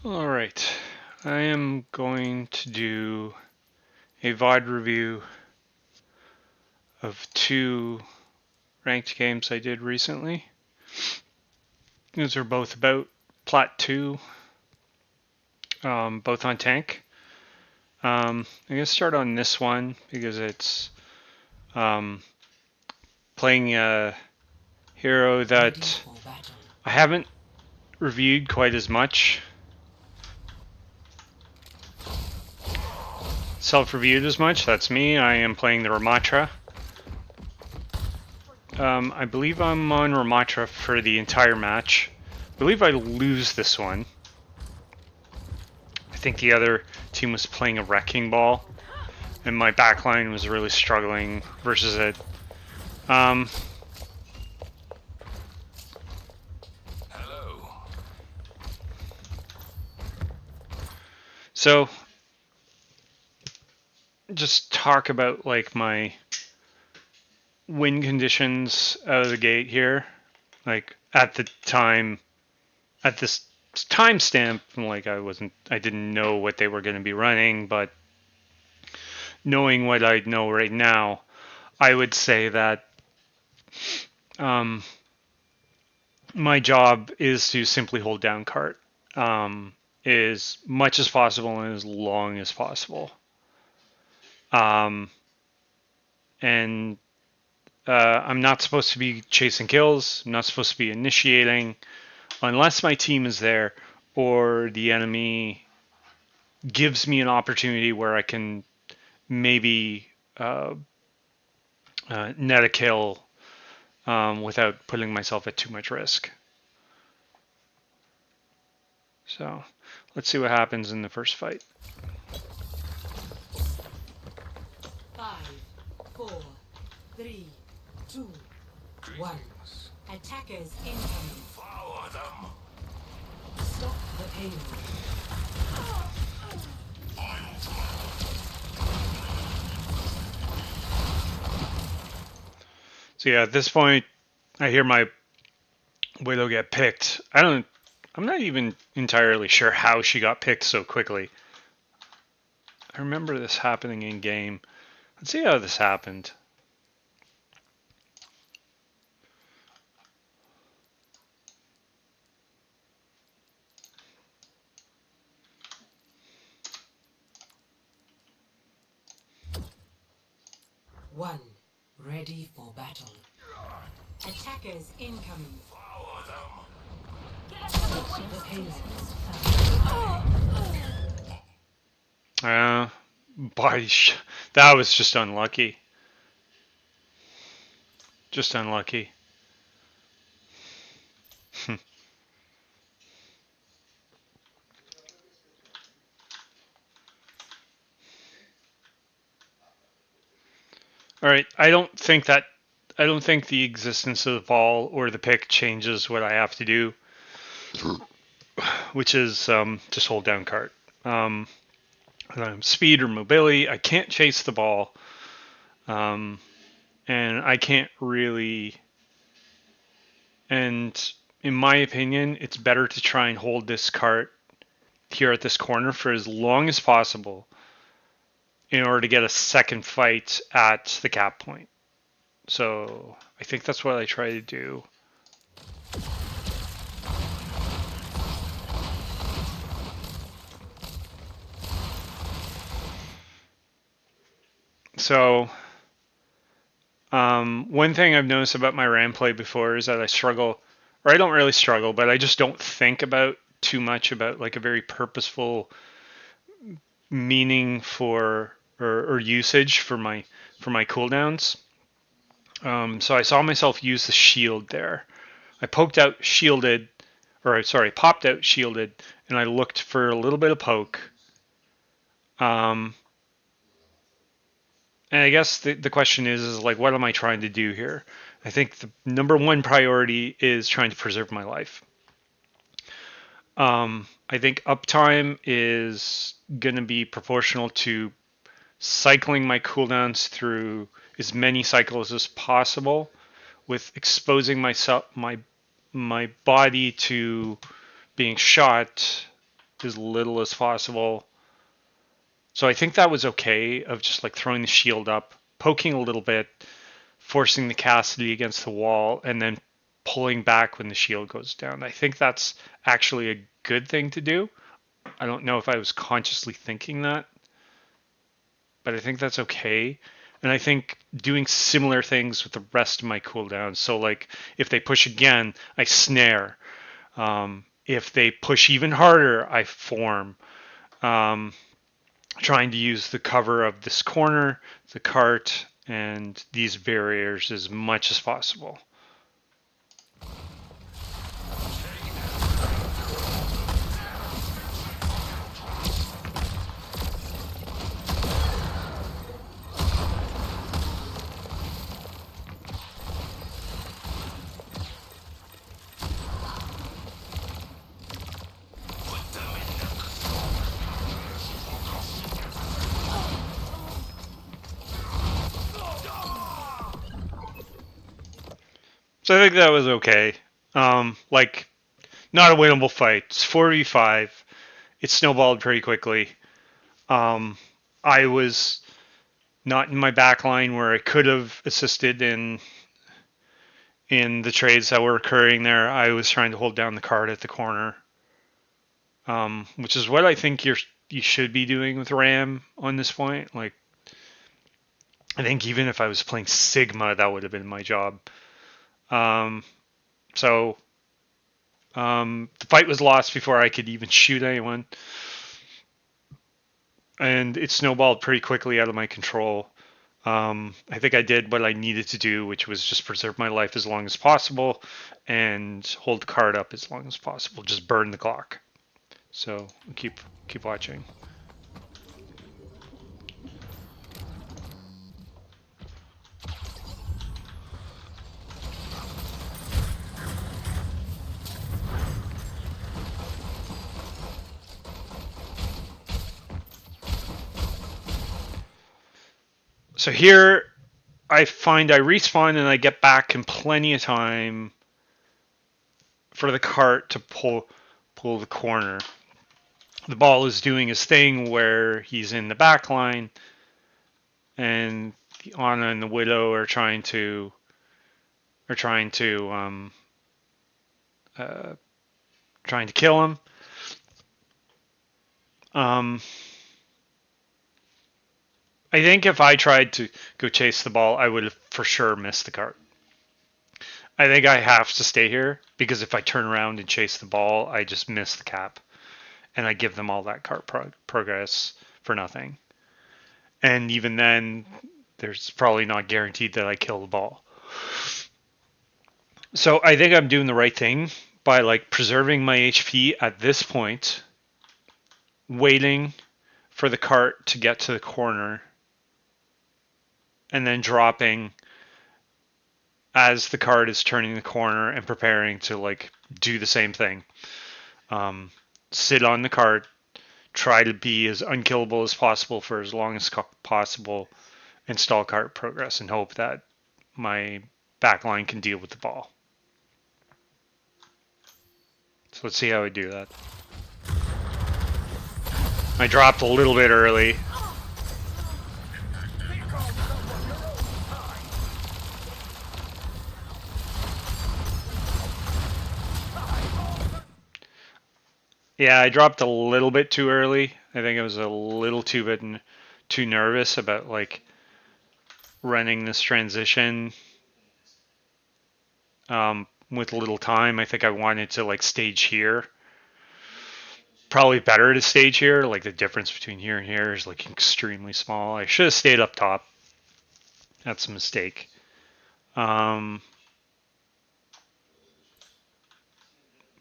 All right, I am going to do a VOD review of two ranked games I did recently. These are both about Plat 2, both on tank. I'm going to start on this one because it's playing a hero that I haven't reviewed quite as much, self-reviewed as much. That's me. I am playing the Ramattra. I believe I'm on Ramattra for the entire match. I believe I lose this one. I think the other team was playing a wrecking ball, and my backline was really struggling versus it. So, just talk about like my win conditions out of the gate here. Like at the time, at this timestamp, like I didn't know what they were going to be running, but knowing what I know right now, I would say that my job is to simply hold down cart as much as possible and as long as possible. And I'm not supposed to be chasing kills. I'm not supposed to be initiating unless my team is there or the enemy gives me an opportunity where I can maybe net a kill without putting myself at too much risk. So let's see what happens in the first fight. 5, 4, 3, 2, 1. Attackers incoming. Follow them. Stop the payload. So yeah, at this point, I hear my Widow get picked. I'm not even entirely sure how she got picked so quickly. I remember this happening in game. Let's see how this happened. One. Ready for battle. Attackers incoming. Follow them. Stop the payload. Body that was just unlucky. Just unlucky. All right, I don't think the existence of the ball or the pick changes what I have to do, which is just hold down cart. Speed or mobility, I can't chase the ball, and I can't really. And in my opinion, it's better to try and hold this cart here at this corner for as long as possible in order to get a second fight at the cap point. So I think that's what I try to do. So one thing I've noticed about my RAM play before is that I struggle, or I don't really struggle, but I just don't think about too much about like a very purposeful meaning for or usage for my cooldowns. So I saw myself use the shield there. I poked out shielded, or sorry, popped out shielded, and I looked for a little bit of poke. And I guess the question is like, what am I trying to do here? I think the number one priority is trying to preserve my life. I think uptime is going to be proportional to cycling my cooldowns through as many cycles as possible with exposing my body to being shot as little as possible. So I think that was okay of just like throwing the shield up, poking a little bit, forcing the Cassidy against the wall, and then pulling back when the shield goes down. I think that's actually a good thing to do. I don't know if I was consciously thinking that, but I think that's okay. And I think doing similar things with the rest of my cooldowns. So like if they push again, I snare. If they push even harder, I form. Um, Trying to use the cover of this corner, the cart, and these barriers as much as possible. So I think that was okay. Like, not a winnable fight. It's 4v5. It snowballed pretty quickly. Um, I was not in my back line where I could have assisted in the trades that were occurring there. I was trying to hold down the card at the corner, which is what I think you should be doing with Ram on this point. Like, I think even if I was playing Sigma, that would have been my job. So the fight was lost before I could even shoot anyone, and it snowballed pretty quickly out of my control. I think I did what I needed to do, which was just preserve my life as long as possible and hold the card up as long as possible. Just burn the clock. So keep watching. So here I find I respawn and I get back in plenty of time for the cart to pull the corner. The ball is doing his thing where he's in the back line, and the Ana and the Widow are trying to kill him. I think if I tried to go chase the ball, I would have for sure missed the cart. I think I have to stay here because if I turn around and chase the ball, I just miss the cap, and I give them all that cart progress for nothing. And even then, there's probably not guaranteed that I kill the ball. So I think I'm doing the right thing by like preserving my HP at this point, waiting for the cart to get to the corner, and then dropping as the cart is turning the corner and preparing to like do the same thing. Sit on the cart, try to be as unkillable as possible for as long as possible, install cart progress, and hope that my backline can deal with the ball. So let's see how I do that. I dropped a little bit early. Yeah, I dropped a little bit too early. I think I was a little too nervous about like running this transition with little time. I think I wanted to like stage here. Probably better to stage here. Like the difference between here and here is like extremely small. I should have stayed up top. That's a mistake. But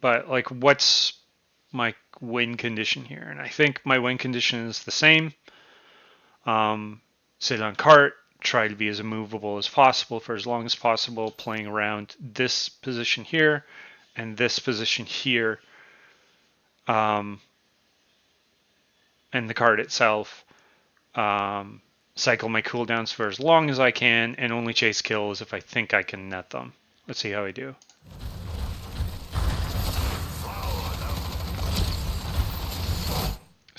like, what's my win condition here? And I think my win condition is the same. Sit on cart, try to be as immovable as possible for as long as possible, playing around this position here and this position here, and the card itself. Cycle my cooldowns for as long as I can, and only chase kills if I think I can net them. Let's see how I do.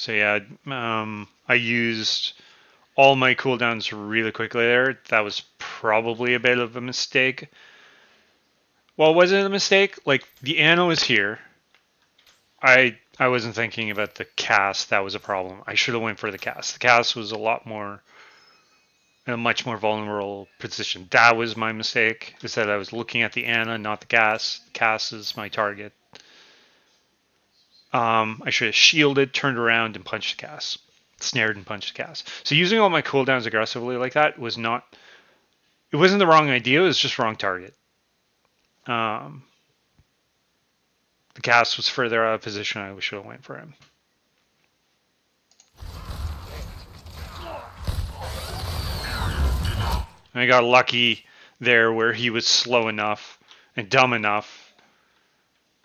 So yeah, I used all my cooldowns really quickly there. That was probably a bit of a mistake. Well, was it a mistake? Like the Anna was here. I wasn't thinking about the cast. That was a problem. I should have went for the cast. The cast was a lot more in a much more vulnerable position. That was my mistake. Is that I was looking at the Anna, not the cast. The cast is my target. I should have shielded, turned around, and punched the cast. Snared and punched the cast. So using all my cooldowns aggressively like that was not. It wasn't the wrong idea. It was just wrong target. Um, the cast was further out of position. I should have went for him. And I got lucky there where he was slow enough and dumb enough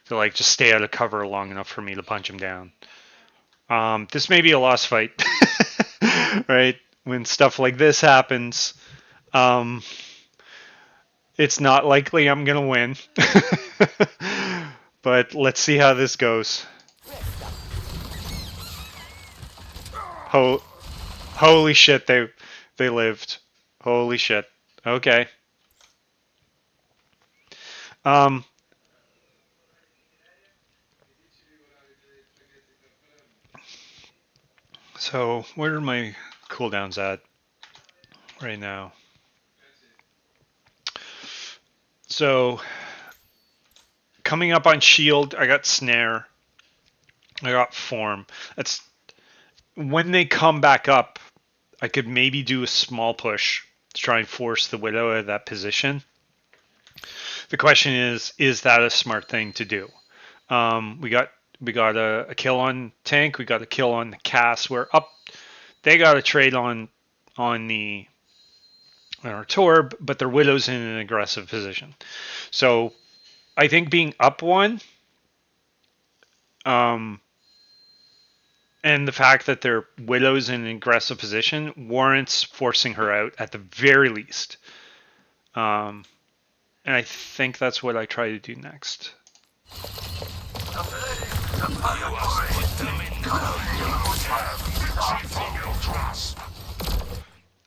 to like just stay out of cover long enough for me to punch him down. This may be a lost fight, right? When stuff like this happens, um, it's not likely I'm gonna win. But let's see how this goes. Ho- Holy shit, they lived. Holy shit. Okay. Um, so where are my cooldowns at right now? So coming up on shield, I got snare. I got form. That's when they come back up. I could maybe do a small push to try and force the widow out of that position. The question is that a smart thing to do? We got a kill on tank. We got a kill on the cast. We're up. They got a trade on the on our Torb, but their widow's in an aggressive position. So I think being up one, um, and the fact that their widow's in an aggressive position warrants forcing her out at the very least. Um, and I think that's what I try to do next.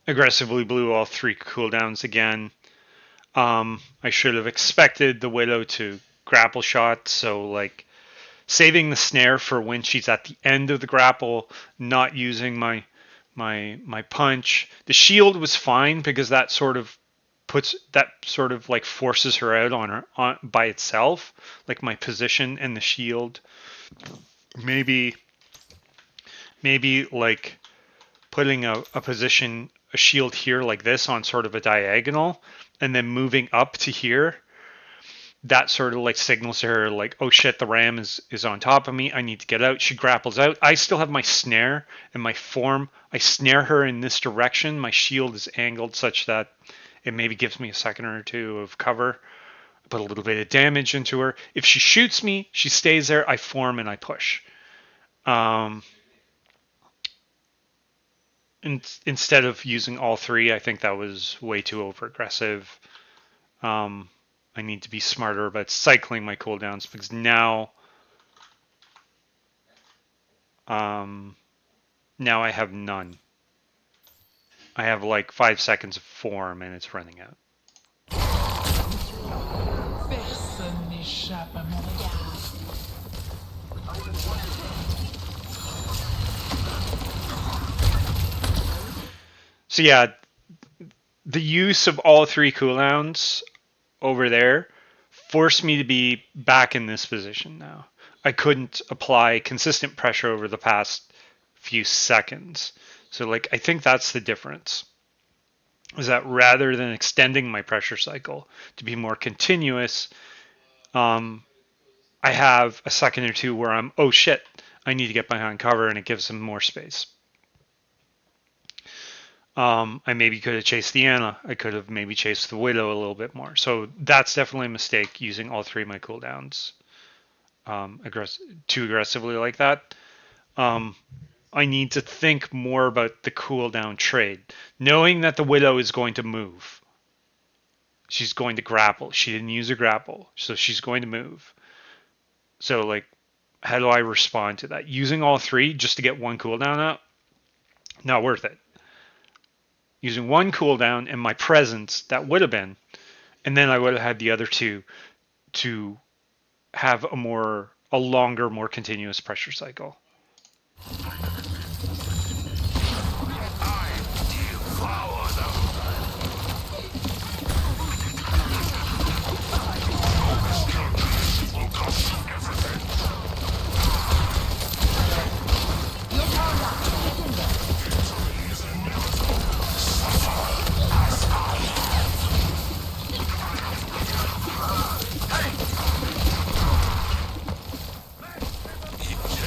Aggressively blew all three cooldowns again. I should have expected the widow to grapple shot, so like saving the snare for when she's at the end of the grapple, not using my punch. The shield was fine because that sort of like forces her out on by itself, like my position and the shield. Maybe like putting a shield here like this on sort of a diagonal and then moving up to here, that sort of like signals to her like, oh shit, the ram is on top of me, I need to get out. She grapples out. I still have my snare and my form. I snare her in this direction. My shield is angled such that it maybe gives me a second or two of cover. I put a little bit of damage into her. If she shoots me, she stays there. I form and I push. Instead of using all three, I think that was way too over aggressive. I need to be smarter about cycling my cooldowns because now I have none. I have like 5 seconds of form and it's running out. Personne n'échappe à mon regard. So yeah, the use of all three cooldowns over there forced me to be back in this position now. I couldn't apply consistent pressure over the past few seconds. So like I think that's the difference. Is that rather than extending my pressure cycle to be more continuous, I have a second or two where I'm, oh shit, I need to get behind cover, and it gives them more space. I maybe could have chased the Anna. I could have maybe chased the Widow a little bit more. So that's definitely a mistake using all three of my cooldowns too aggressively like that. I need to think more about the cooldown trade, knowing that the Widow is going to move. She's going to grapple. She didn't use a grapple, so she's going to move. So like how do I respond to that? Using all three just to get one cooldown up, not worth it. Using one cooldown and my presence, that would have been, and then I would have had the other two to have a longer, more continuous pressure cycle. Devour them. Will cost everything.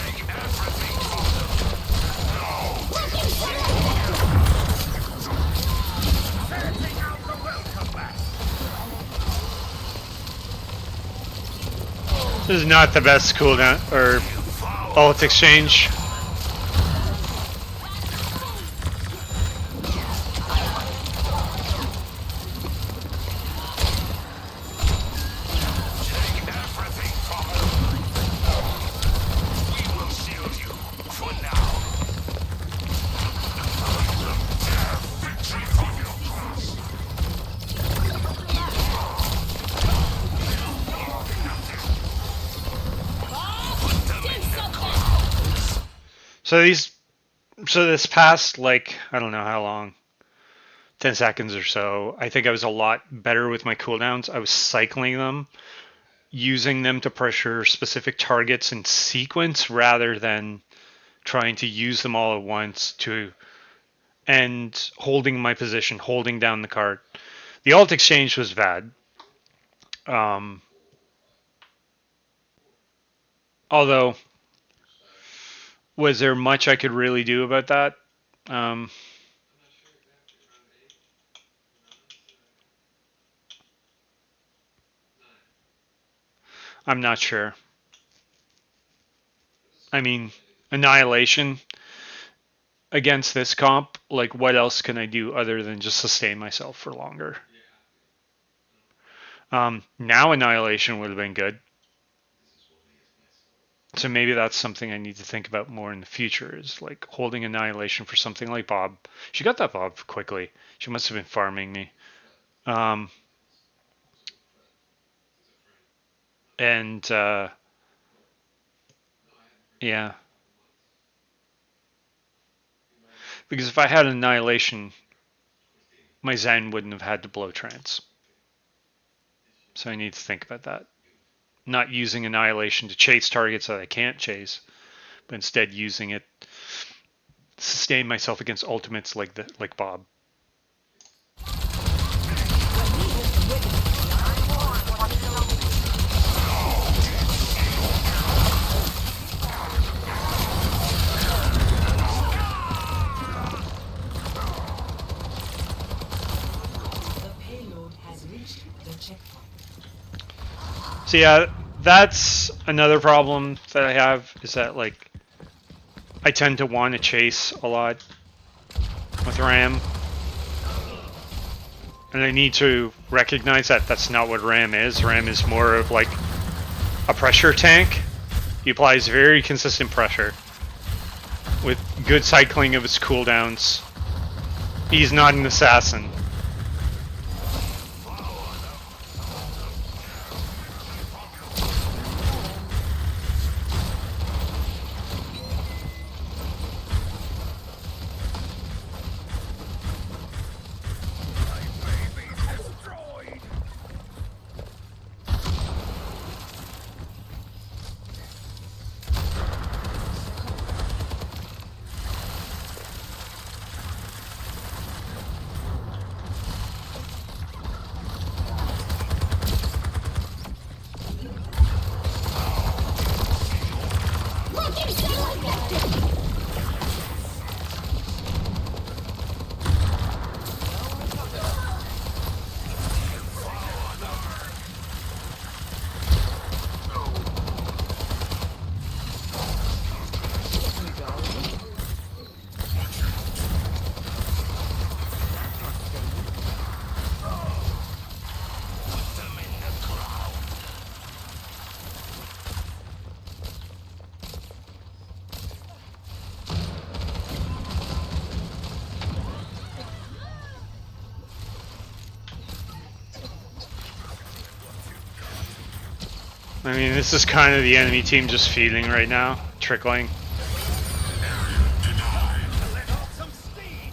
Take everything from them. Sending out the welcome mat. This is not the best cooldown or ult exchange. Take everything from them. We will shield you for now. Tear victory from your grasp. So this past, like, I don't know how long, 10 seconds or so, I think I was a lot better with my cooldowns. I was cycling them, using them to pressure specific targets in sequence rather than trying to use them all at once and holding my position, holding down the card. The alt exchange was bad. Although, was there much I could really do about that? Um, I'm not sure. I mean, Annihilation against this comp, like, what else can I do other than just sustain myself for longer? Now Annihilation would have been good. So maybe that's something I need to think about more in the future, is like holding Annihilation for something like Bob. She got that Bob quickly. She must have been farming me. Um, and yeah. Because if I had Annihilation, my Zen wouldn't have had to blow trance. So I need to think about that. Not using Annihilation to chase targets that I can't chase, but instead using it to sustain myself against ultimates like Bob. The payload has reached the checkpoint. So yeah, that's another problem that I have, is that, like, I tend to want to chase a lot with Ram. And I need to recognize that that's not what Ram is. Ram is more of like a pressure tank. He applies very consistent pressure with good cycling of his cooldowns. He's not an assassin. I mean, this is kind of the enemy team just feeding right now, trickling. Let off some steam.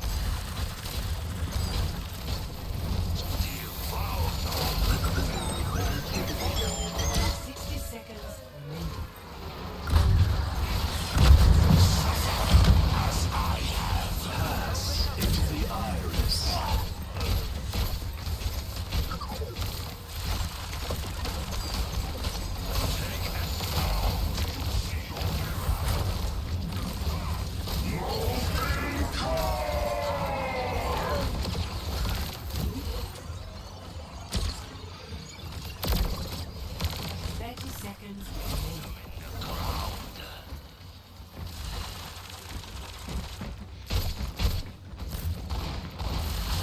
60 seconds remaining. Seconds remaining.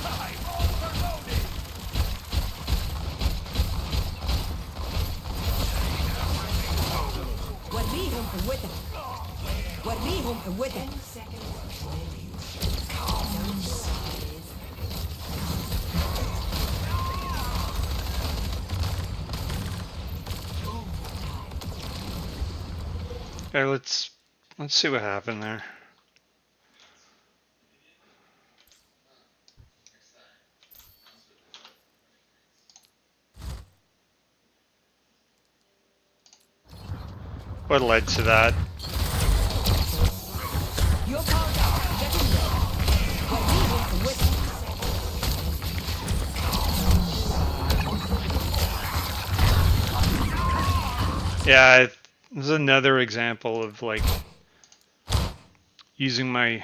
I'm overloaded. وريهم قوتك وريهم قوتك 10 seconds remaining. Okay, let's see what happened there. What led to that? Your power down. Get in there. وريهم قوتك Yeah, this is another example of like using my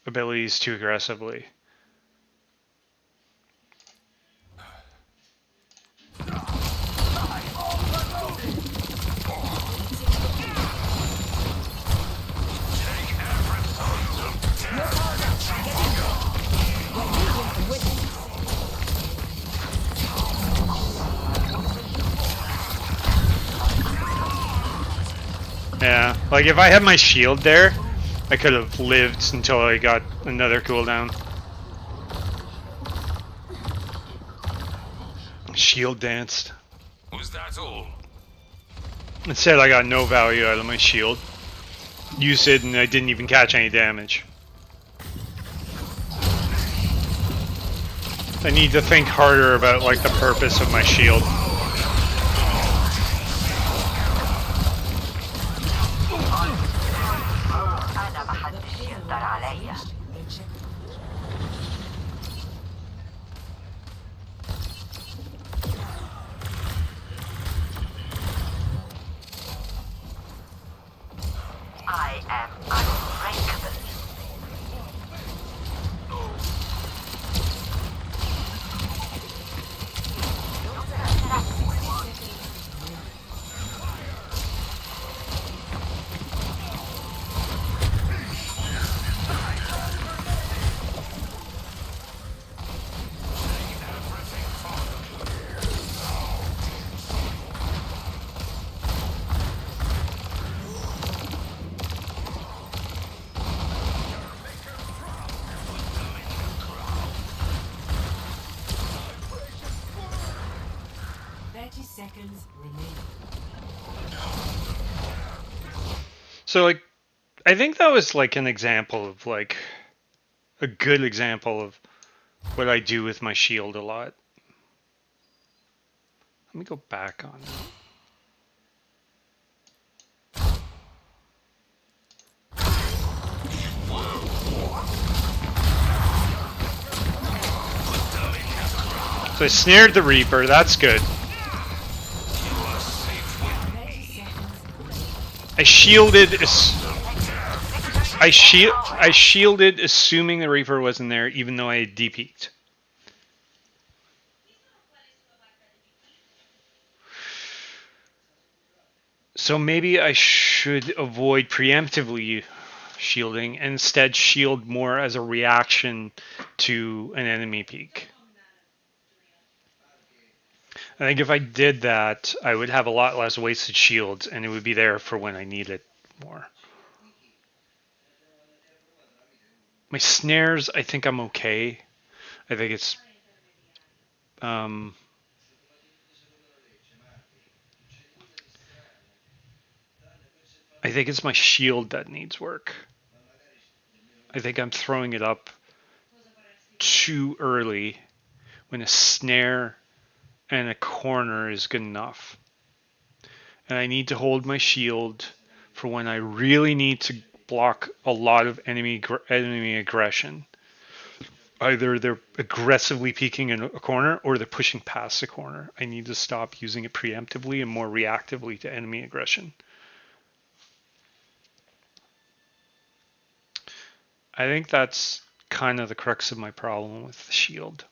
abilities too aggressively. Your power down. Get in there. وريهم قوتك Yeah, like if I had my shield there, I could have lived until I got another cooldown. Shield danced. Was that all? Instead, I got no value out of my shield. Used it and I didn't even catch any damage. I need to think harder about like the purpose of my shield. أنا محدش يقدر عليا. The checkpoint. I am unbreakable. Seconds remaining. So like, I think that was like an example of like a good example of what I do with my shield a lot. Let me go back on it. So I snared the Reaper, that's good. 30 seconds remaining. I shielded I shielded assuming the Reaper wasn't there even though I had DP'd. So maybe I should avoid preemptively shielding and instead shield more as a reaction to an enemy peak. I think if I did that, I would have a lot less wasted shields and it would be there for when I need it more. My snares, I think I'm okay. I think it's um, I think it's my shield that needs work. I think I'm throwing it up too early when a snare and a corner is good enough. And I need to hold my shield for when I really need to block a lot of enemy aggression. Either they're aggressively peeking in a corner or they're pushing past the corner. I need to stop using it preemptively and more reactively to enemy aggression. I think that's kind of the crux of my problem with the shield.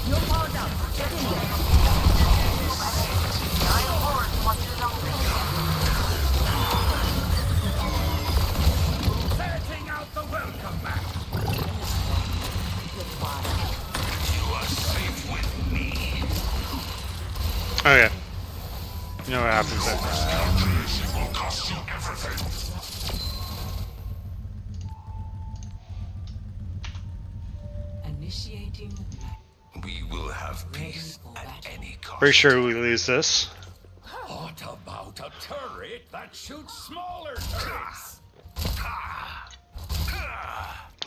You're powered up. Get in there. Setting out the welcome mat. Goodbye. You are safe with me. Oh yeah. You know what happens there. This will cost you everything. Initiating. We will have Ready peace for at battle. any cost. Pretty sure we lose this. What about a turret that shoots smaller turrets?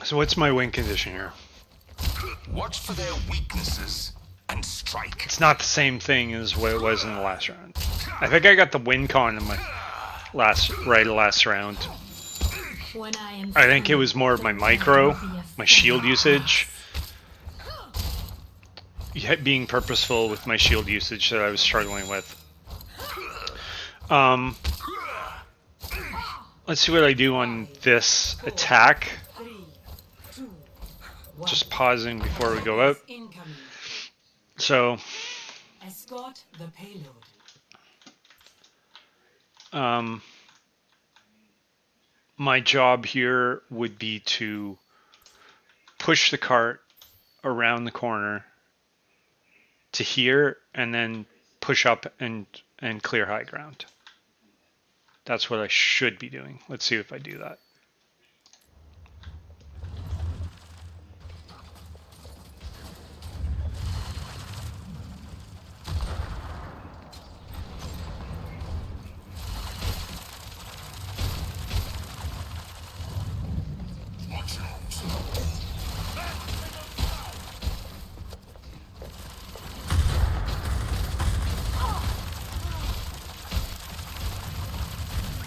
So what's my win condition here? Watch for their weaknesses and strike. It's not the same thing as what it was in the last round. I think I got the win con in my last round. When I am I think it was more of my micro, my shield usage, being purposeful with my shield usage that I was struggling with. Let's see what I do on this attack. 3, 2, 1. Just pausing before we go out. Incoming. So, Escort the payload. my job here would be to push the cart around the corner to here and then push up and clear high ground. That's what I should be doing. Let's see if I do that.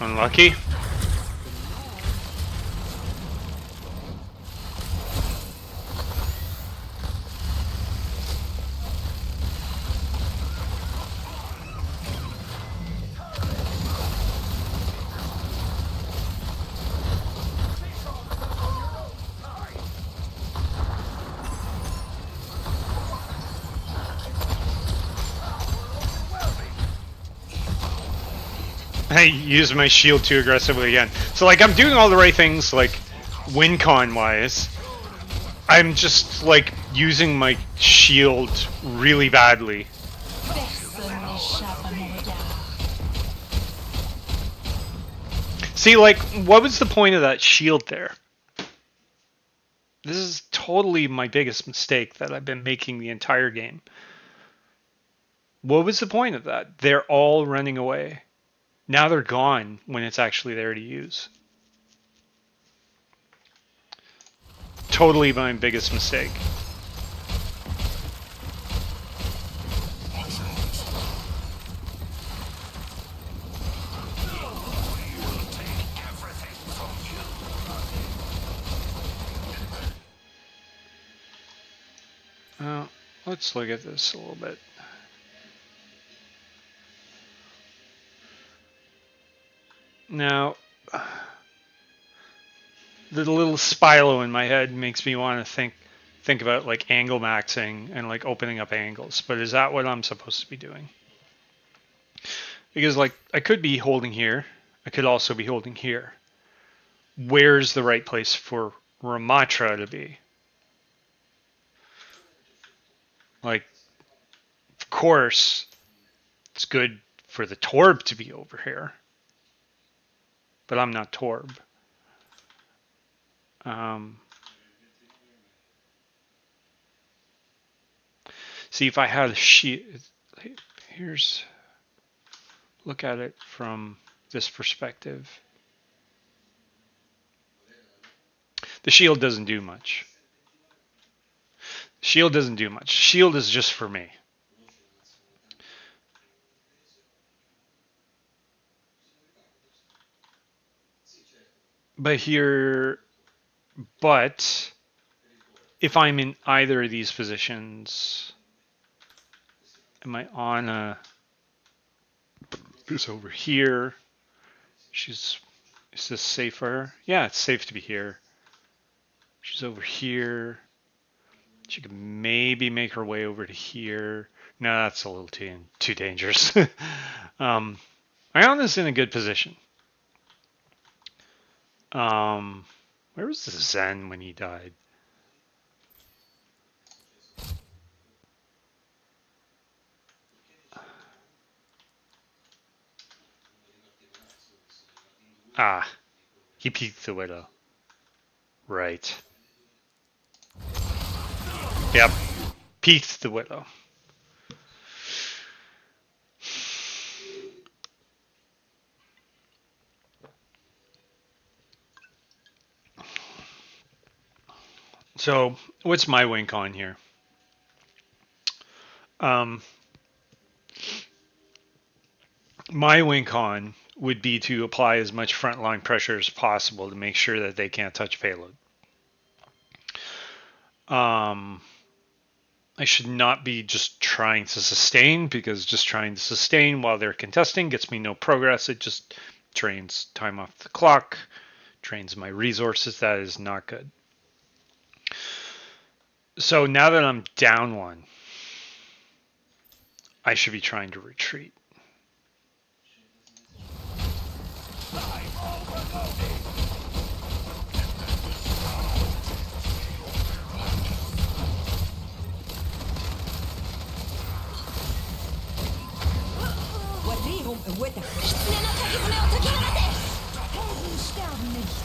Unlucky. I use my shield too aggressively again. So like I'm doing all the right things like win con wise. I'm just like using my shield really badly. Personne n'échappe à mon regard. See, like, what was the point of that shield there? This is totally my biggest mistake that I've been making the entire game. What was the point of that? They're all running away. Now they're gone when it's actually there to use. Totally my biggest mistake. Let's look at this a little bit. Now, the little spilo in my head makes me want to think about like angle maxing and like opening up angles. But is that what I'm supposed to be doing? Because like I could be holding here. I could also be holding here. Where's the right place for Ramattra to be? Like, of course, it's good for the Torb to be over here. But I'm not Torb. See, if I had a shield, here's, look at it from this perspective. The shield doesn't do much. Shield doesn't do much. Shield is just for me. But here, but if I'm in either of these positions, am I on a, who's over here? Is this safer? Yeah, it's safe to be here. She's over here. She could maybe make her way over to here. No, that's a little too dangerous. Iona's in a good position. Where was the Zen when he died? Ah, he peeked the widow. Right. Yep, peeked the widow. So, what's my win con here? My win con would be to apply as much frontline pressure as possible to make sure that they can't touch payload. I should not be just trying to sustain, because just trying to sustain while they're contesting gets me no progress. It just drains time off the clock, drains my resources. That is not good. So now that I'm down one, I should be trying to retreat. وريهم قوتك. Helden sterben nicht.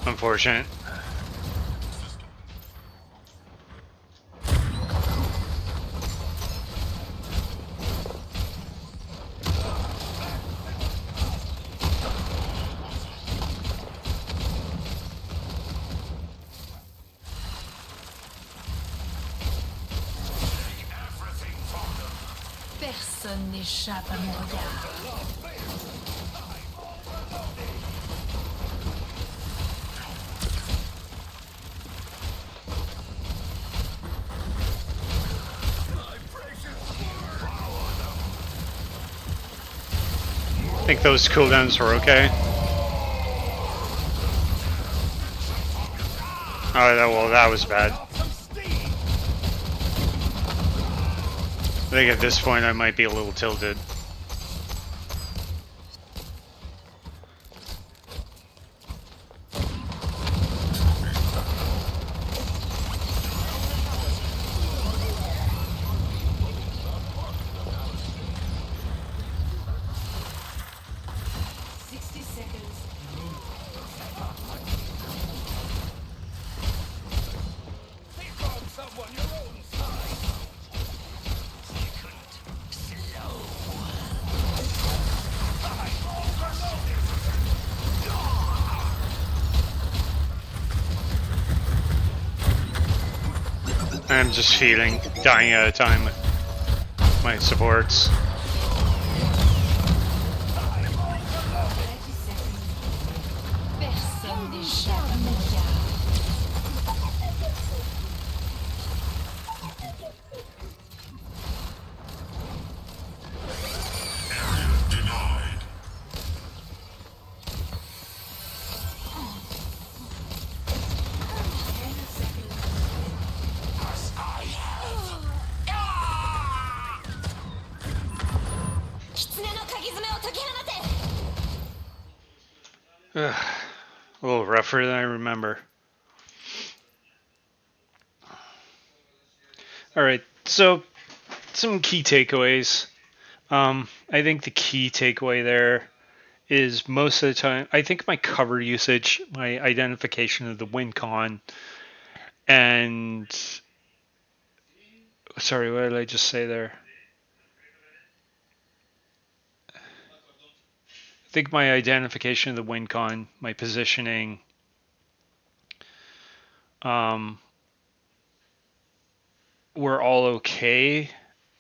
Unfortunate. Personne n'échappe à mon regard. I think those cooldowns were okay. Oh, well, that was bad. I think at this point I might be a little tilted. I'm just feeling dying out of time with my supports. Personne n'échappe à mon regard. Denied. A little rougher than I remember. All right. So some key takeaways. I think the key takeaway there is most of the time, I think my cover usage, my identification of the win con, and sorry, what did I just say there? I think my identification of the win con, my positioning, um, were all okay.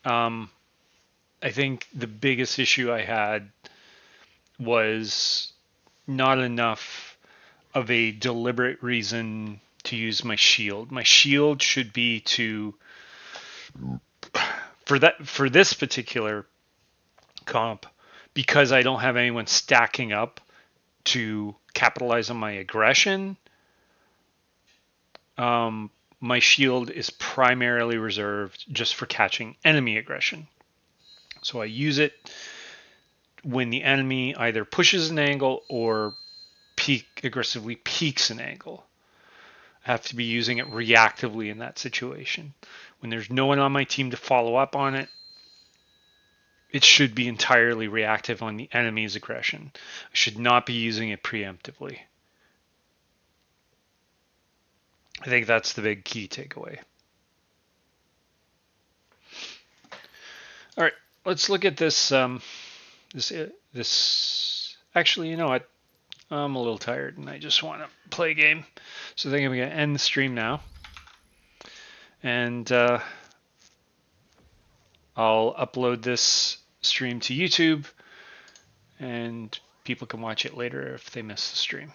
Um, I think the biggest issue I had was not enough of a deliberate reason to use my shield. My shield should be to for this particular comp, because I don't have anyone stacking up to capitalize on my aggression. My shield is primarily reserved just for catching enemy aggression. So I use it when the enemy either pushes an angle or aggressively peaks an angle. I have to be using it reactively in that situation. When there's no one on my team to follow up on it, it should be entirely reactive on the enemy's aggression. I should not be using it preemptively. I think that's the big key takeaway. All right, let's look at this. This. Actually, you know what? I'm a little tired and I just want to play a game. So I think I'm going to end the stream now. And I'll upload this stream to YouTube. And people can watch it later if they miss the stream.